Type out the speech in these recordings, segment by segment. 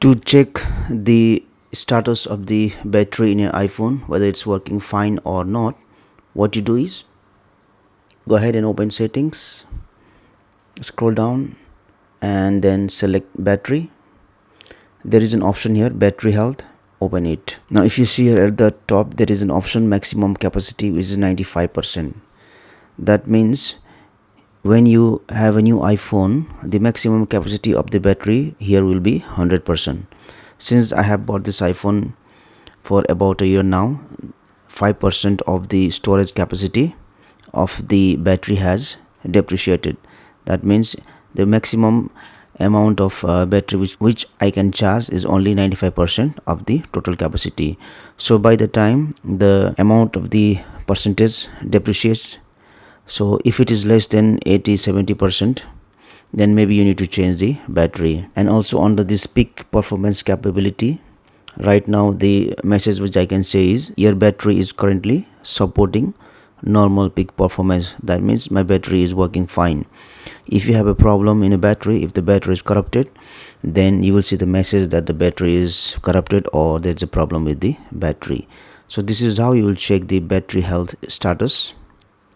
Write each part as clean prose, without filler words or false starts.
To check the status of the battery in your iPhone, whether it's working fine or not, what you do is go ahead and open settings, scroll down and then select battery. There is an option here, battery health. Open it. Now if you see here at the top, there is an option maximum capacity, which is 95%. That means when you have a new iPhone, the maximum capacity of the battery here will be 100%. Since I have bought this iPhone for about a year now, 5% of the storage capacity of the battery has depreciated. That means the maximum amount of battery which I can charge is only 95% of the total capacity. So by the time the amount of the percentage depreciates, so if it is less than 80-70%, then maybe you need to change the battery. And also under this peak performance capability, right now the message which I can say is your battery is currently supporting normal peak performance. That means my battery is working fine. If you have a problem in a battery, if the battery is corrupted, then you will see the message that the battery is corrupted or there's a problem with the battery. So this is how you will check the battery health status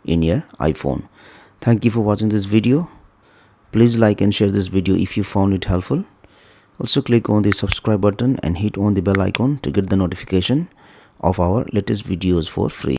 in your iPhone. Thank you for watching this video. Please like and share this video if you found it helpful. Also click on the subscribe button and hit on the bell icon to get the notification of our latest videos for free.